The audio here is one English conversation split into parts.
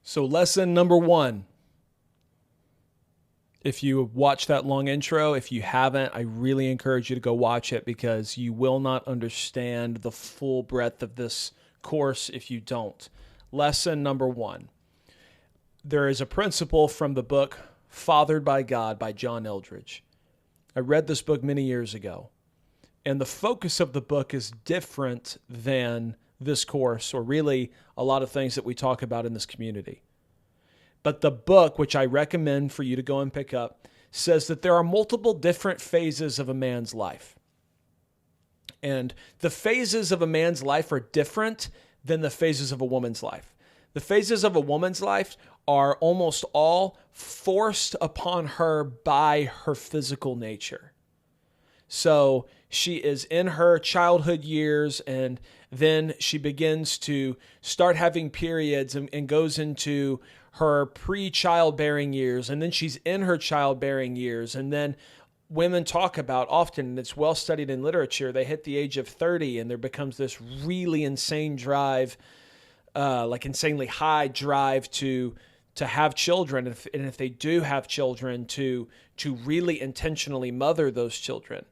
So lesson number one, if you watch that long intro, if you haven't, I really encourage you to go watch it because you will not understand the full breadth of this course if you don't. Lesson number one, there is a principle from the book Fathered by God by John Eldredge. I read this book many years ago, and the focus of the book is different than this course, or really a lot of things that we talk about in this community. But the book, which I recommend for you to go and pick up, says that there are multiple different phases of a man's life. And the phases of a man's life are different than the phases of a woman's life. The phases of a woman's life are almost all forced upon her by her physical nature. So she is in her childhood years, and then she begins to start having periods and goes into her pre-childbearing years, and then she's in her childbearing years, and then women talk about often, and it's well studied in literature, they hit the age of 30 and there becomes this really insane drive, like insanely high drive to have children, and if they do have children, to really intentionally mother those children.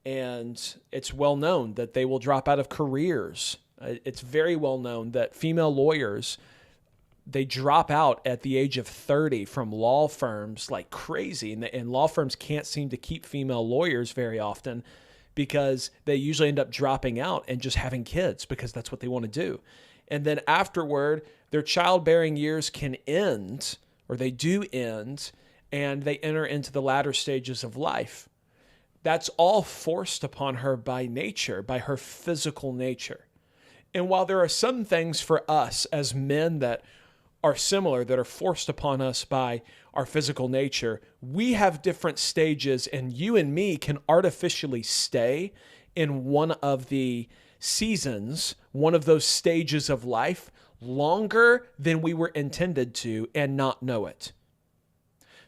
And it's well known that they will drop out of careers. It's very well known that female lawyers, they drop out at the age of 30 from law firms like crazy. And law firms can't seem to keep female lawyers very often because they usually end up dropping out and just having kids because that's what they want to do. And then afterward, their childbearing years can end, or they do end, and they enter into the latter stages of life. That's all forced upon her by nature, by her physical nature. And while there are some things for us as men that are similar, that are forced upon us by our physical nature, we have different stages, and you and me can artificially stay in one of the seasons, one of those stages of life, longer than we were intended to and not know it.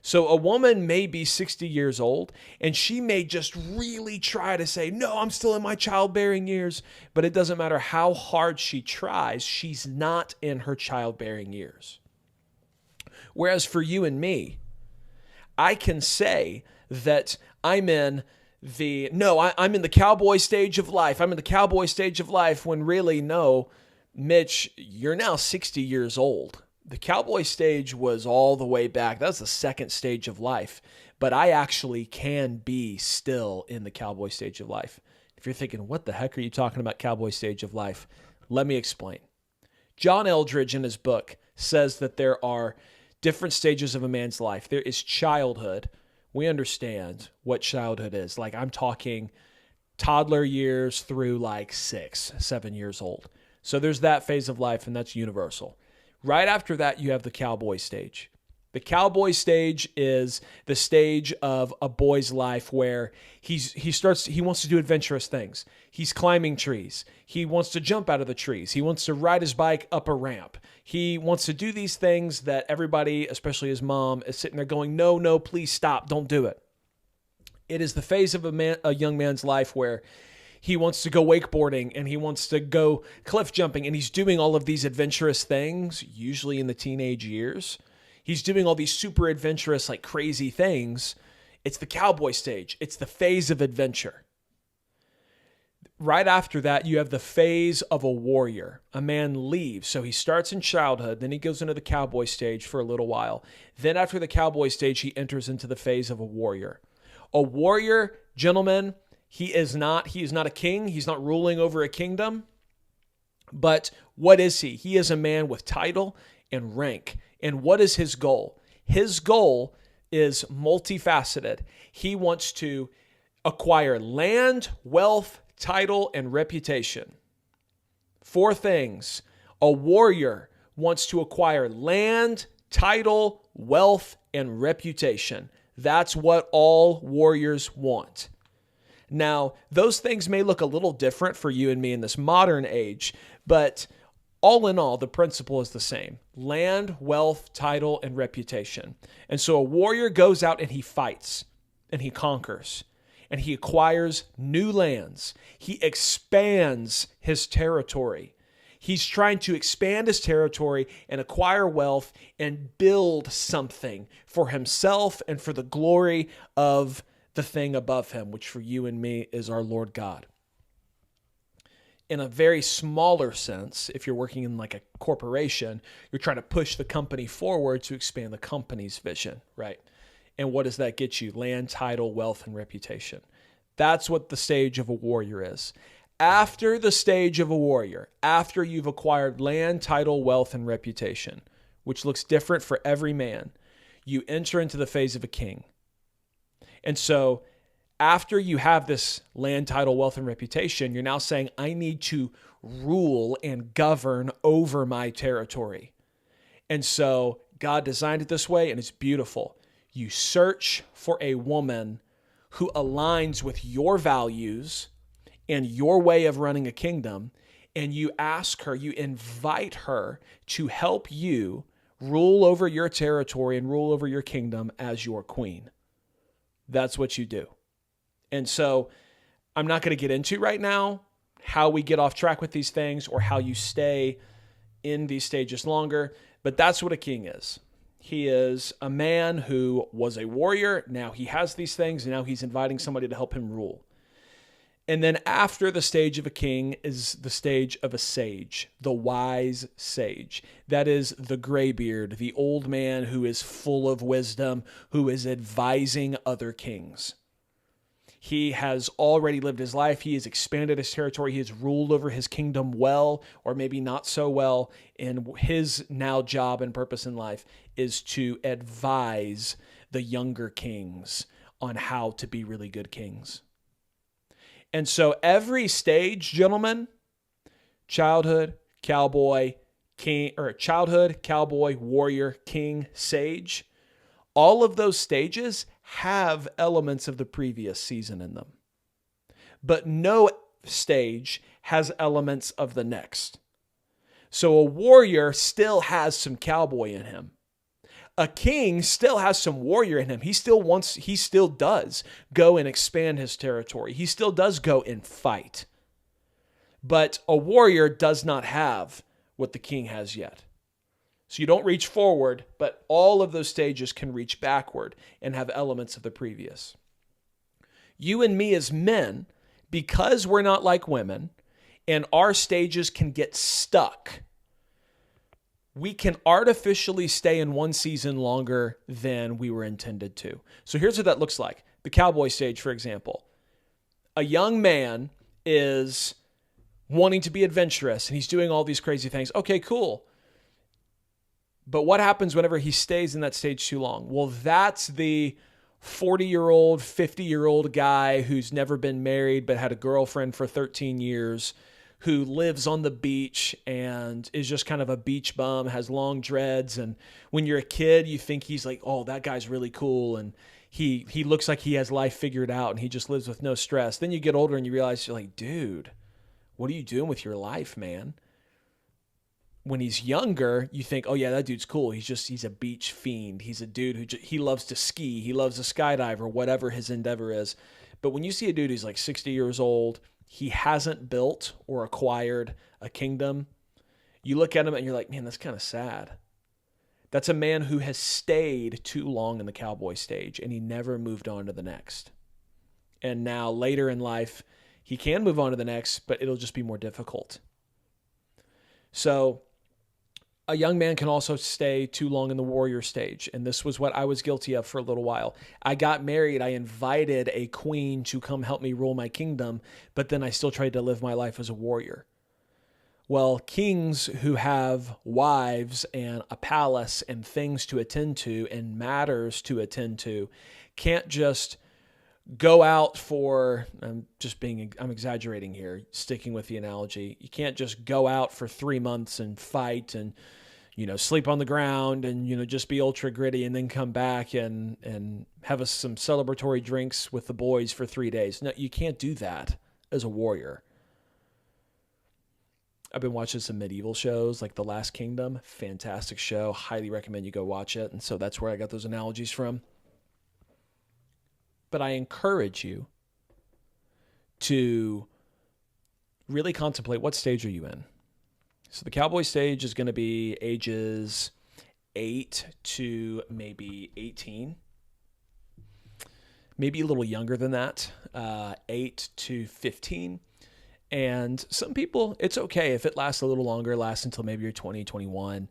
So a woman may be 60 years old and she may just really try to say, no, I'm still in my childbearing years, but it doesn't matter how hard she tries, she's not in her childbearing years. Whereas for you and me, I can say that I'm in I'm in the cowboy stage of life. I'm in the cowboy stage of life when really, no, Mitch, you're now 60 years old. The cowboy stage was all the way back. That's the second stage of life. But I actually can be still in the cowboy stage of life. If you're thinking, what the heck are you talking about cowboy stage of life? Let me explain. John Eldredge in his book says that there are different stages of a man's life. There is childhood. We understand what childhood is. Like I'm talking toddler years through like 6, 7 years old. So there's that phase of life, and that's universal. Right after that, you have the cowboy stage. The cowboy stage is the stage of a boy's life where he wants to do adventurous things. He's climbing trees. He wants to jump out of the trees. He wants to ride his bike up a ramp. He wants to do these things that everybody, especially his mom, is sitting there going, no, please stop, don't do it. It is the phase of a young man's life where he wants to go wakeboarding and he wants to go cliff jumping, and he's doing all of these adventurous things, usually in the teenage years. He's doing all these super adventurous, like crazy things. It's the cowboy stage. It's the phase of adventure. Right after that, you have the phase of a warrior. A man leaves. So he starts in childhood, then he goes into the cowboy stage for a little while. Then after the cowboy stage, he enters into the phase of a warrior. A warrior, gentlemen, he is not a king. He's not ruling over a kingdom. But what is he? He is a man with title and rank. And what is his goal? His goal is multifaceted. He wants to acquire land, wealth, title, and reputation. 4 things. A warrior wants to acquire land, title, wealth, and reputation. That's what all warriors want. Now, those things may look a little different for you and me in this modern age, but all in all, the principle is the same. Land, wealth, title, and reputation. And so a warrior goes out and he fights and he conquers and he acquires new lands. He expands his territory. He's trying to expand his territory and acquire wealth and build something for himself and for the glory of the thing above him, which for you and me is our Lord God. In a very smaller sense, if you're working in like a corporation, you're trying to push the company forward to expand the company's vision, right? And what does that get you? Land, title, wealth, and reputation. That's what the stage of a warrior is. After the stage of a warrior, after you've acquired land, title, wealth, and reputation, which looks different for every man, you enter into the phase of a king. And so after you have this land, title, wealth, and reputation, you're now saying, I need to rule and govern over my territory. And so God designed it this way, and it's beautiful. You search for a woman who aligns with your values and your way of running a kingdom, and you ask her, you invite her to help you rule over your territory and rule over your kingdom as your queen. That's what you do. And so I'm not going to get into right now how we get off track with these things or how you stay in these stages longer, but that's what a king is. He is a man who was a warrior. Now he has these things, and now he's inviting somebody to help him rule. And then after the stage of a king is the stage of a sage, the wise sage. That is the graybeard, the old man who is full of wisdom, who is advising other kings. He has already lived his life. He has expanded his territory. He has ruled over his kingdom well, or maybe not so well. And his now job and purpose in life is to advise the younger kings on how to be really good kings. And so every stage, gentlemen, childhood, cowboy, king, or childhood, cowboy, warrior, king, sage, all of those stages have elements of the previous season in them. But no stage has elements of the next. So a warrior still has some cowboy in him. A king still has some warrior in him. He still does go and expand his territory. He still does go and fight. But a warrior does not have what the king has yet. So you don't reach forward, but all of those stages can reach backward and have elements of the previous. You and me as men, because we're not like women, and our stages can get stuck, we can artificially stay in one season longer than we were intended to. So here's what that looks like. The cowboy stage, for example. A young man is wanting to be adventurous, and he's doing all these crazy things. Okay, cool. But what happens whenever he stays in that stage too long? Well, that's the 40-year-old, 50-year-old guy who's never been married but had a girlfriend for 13 years, who lives on the beach and is just kind of a beach bum, has long dreads. And when you're a kid, you think he's like, oh, that guy's really cool. And he looks like he has life figured out and he just lives with no stress. Then you get older and you realize, you're like, dude, what are you doing with your life, man? When he's younger, you think, oh yeah, that dude's cool. He's a beach fiend. He's a dude who he loves to ski. He loves to skydive or whatever his endeavor is. But when you see a dude who's like 60 years old, he hasn't built or acquired a kingdom, you look at him and you're like, man, that's kind of sad. That's a man who has stayed too long in the cowboy stage and he never moved on to the next. And now later in life, he can move on to the next, but it'll just be more difficult. So a young man can also stay too long in the warrior stage. And this was what I was guilty of for a little while. I got married. I invited a queen to come help me rule my kingdom, but then I still tried to live my life as a warrior. Well, kings who have wives and a palace and things to attend to and matters to attend to can't just go out for, I'm exaggerating here, sticking with the analogy. You can't just go out for 3 months and fight and, sleep on the ground and, just be ultra gritty and then come back and have some celebratory drinks with the boys for 3 days. No, you can't do that as a warrior. I've been watching some medieval shows like The Last Kingdom. Fantastic show. Highly recommend you go watch it. And so that's where I got those analogies from. But I encourage you to really contemplate, what stage are you in? So the cowboy stage is going to be ages 8 to maybe 18, maybe a little younger than that, 8 to 15. And some people, it's okay if it lasts a little longer, lasts until maybe you're 20, 21.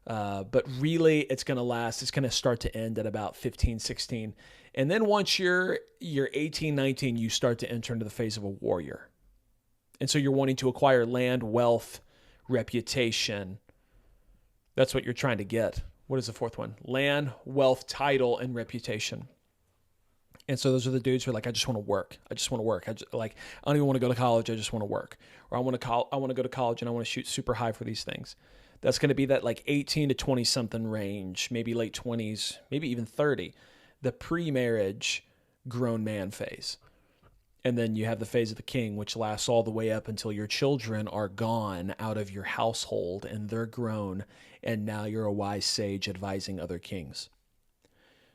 But really, it's going to start to end at about 15, 16. And then once you're 18, 19, you start to enter into the phase of a warrior. And so you're wanting to acquire land, wealth, reputation. That's what you're trying to get. What is the fourth one? Land, wealth, title, and reputation. And so those are the dudes who are like, I just want to work. I just want to work. I don't even want to go to college. I just want to work. Or I want to go to college and I want to shoot super high for these things. That's going to be that like 18 to 20 something range, maybe late 20s, maybe even 30, the pre-marriage grown man phase. And then you have the phase of the king, which lasts all the way up until your children are gone out of your household and they're grown. And now you're a wise sage advising other kings.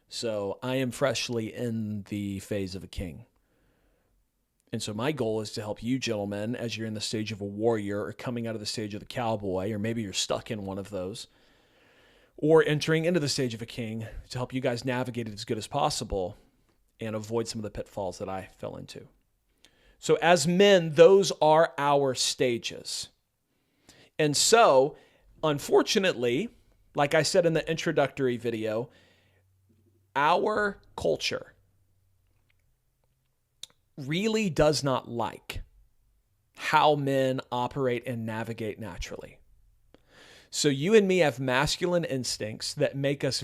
So I am freshly in the phase of a king. And so my goal is to help you gentlemen as you're in the stage of a warrior or coming out of the stage of the cowboy, or maybe you're stuck in one of those, or entering into the stage of a king, to help you guys navigate it as good as possible and avoid some of the pitfalls that I fell into. So as men, those are our stages. And so, unfortunately, like I said in the introductory video, our culture really does not like how men operate and navigate naturally. So you and me have masculine instincts that make us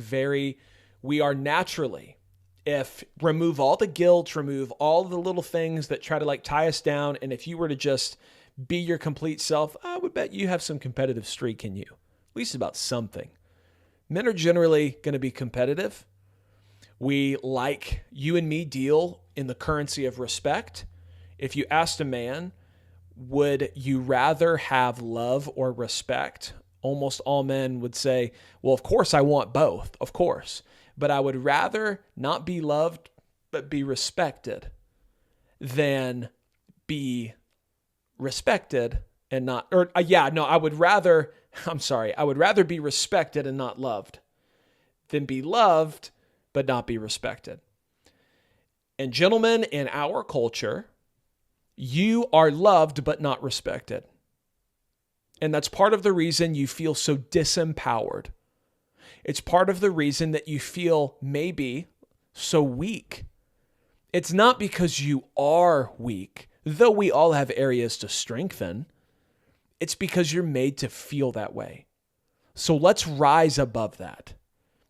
we are naturally, remove all the guilt, remove all the little things that try to like tie us down. And if you were to just be your complete self, I would bet you have some competitive streak in you, at least about something. Men are generally going to be competitive. You and me deal in the currency of respect. If you asked a man, would you rather have love or respect? Almost all men would say, well, of course I want both, of course. But I would rather not be loved, but be respected than be respected and not, I would rather be respected and not loved than be loved but not be respected. And gentlemen, in our culture, you are loved but not respected. And that's part of the reason you feel so disempowered. It's part of the reason that you feel maybe so weak. It's not because you are weak, though we all have areas to strengthen. It's because you're made to feel that way. So let's rise above that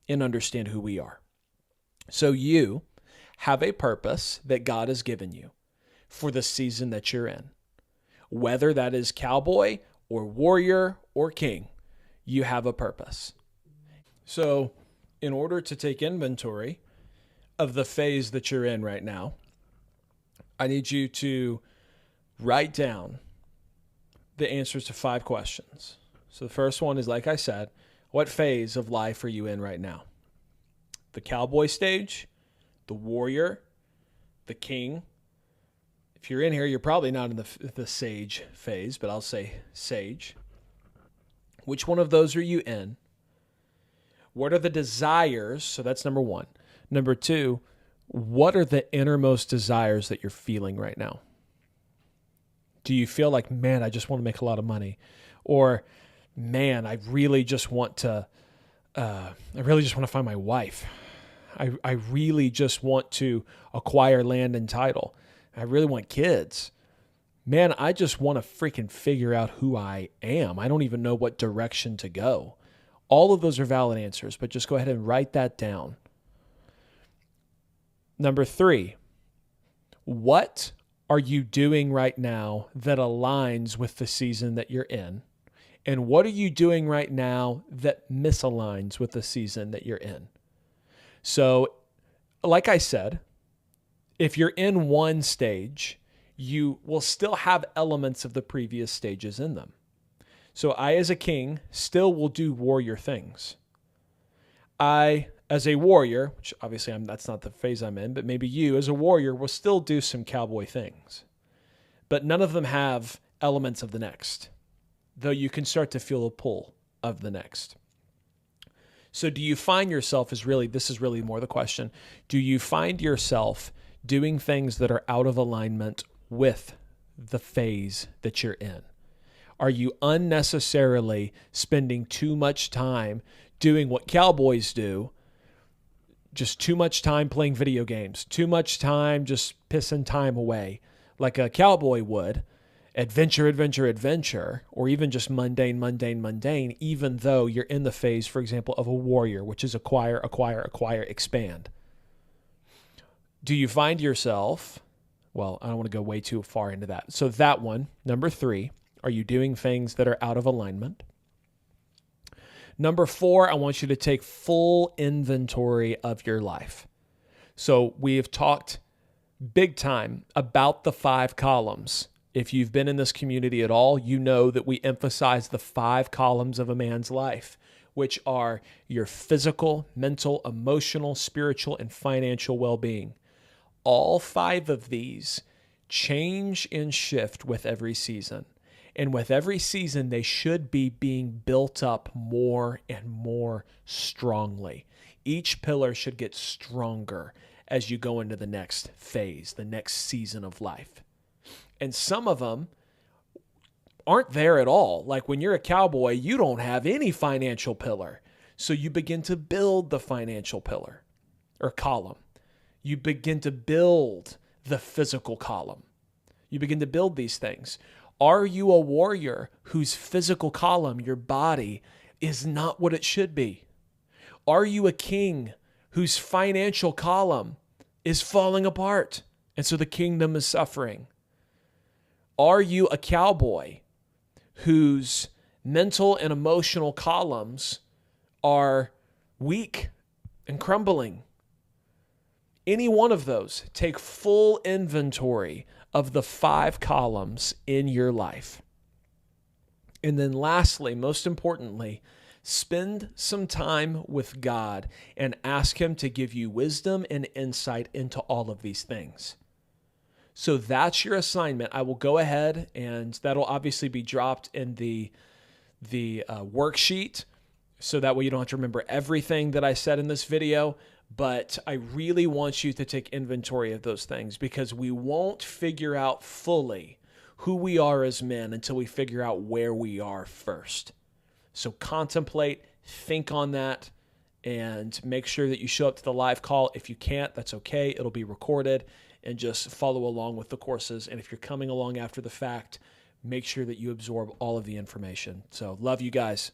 and understand who we are. So you have a purpose that God has given you for the season that you're in. Whether that is cowboy or warrior or king, you have a purpose. So in order to take inventory of the phase that you're in right now, I need you to write down the answers to 5 questions. So the first one is, like I said, what phase of life are you in right now? The cowboy stage, the warrior, the king. If you're in here, you're probably not in the sage phase, but I'll say sage. Which one of those are you in? What are the desires? So that's number 1. Number 2, what are the innermost desires that you're feeling right now? Do you feel like, man, I just want to make a lot of money? Or, man, I really just want to find my wife. I really just want to acquire land and title. I really want kids. Man, I just want to freaking figure out who I am. I don't even know what direction to go. All of those are valid answers, but just go ahead and write that down. Number 3, what are you doing right now that aligns with the season that you're in? And what are you doing right now that misaligns with the season that you're in? So, like I said, if you're in one stage, you will still have elements of the previous stages in them. So I, as a king, still will do warrior things. I, as a warrior, which obviously that's not the phase I'm in, but maybe you, as a warrior, will still do some cowboy things. But none of them have elements of the next. though you can start to feel a pull of the next. So do you find yourself this is really more the question. Do you find yourself doing things that are out of alignment with the phase that you're in? Are you unnecessarily spending too much time doing what cowboys do? Just too much time playing video games, too much time just pissing time away like a cowboy would. Adventure, adventure, adventure, or even just mundane, mundane, mundane, even though you're in the phase, for example, of a warrior, which is acquire, acquire, acquire, expand. Do you find yourself, well, I don't want to go way too far into that. So that one, number 3, are you doing things that are out of alignment? Number 4, I want you to take full inventory of your life. So we have talked big time about the 5 columns. If you've been in this community at all, you know that we emphasize the 5 columns of a man's life, which are your physical, mental, emotional, spiritual, and financial well-being. All 5 of these change and shift with every season. And with every season, they should be being built up more and more strongly. Each pillar should get stronger as you go into the next phase, the next season of life. And some of them aren't there at all. Like when you're a cowboy, you don't have any financial pillar. So you begin to build the financial pillar or column. You begin to build the physical column. You begin to build these things. Are you a warrior whose physical column, your body, is not what it should be? Are you a king whose financial column is falling apart, and so the kingdom is suffering? Are you a cowboy whose mental and emotional columns are weak and crumbling? Any one of those, take full inventory of the 5 columns in your life. And then lastly, most importantly, spend some time with God and ask Him to give you wisdom and insight into all of these things. So that's your assignment. I will go ahead, and that'll obviously be dropped in the worksheet, so that way you don't have to remember everything that I said in this video. But I really want you to take inventory of those things, because we won't figure out fully who we are as men until we figure out where we are first. So contemplate, think on that, and make sure that you show up to the live call. If you can't, that's okay. It'll be recorded, and just follow along with the courses. And if you're coming along after the fact, make sure that you absorb all of the information. So love you guys.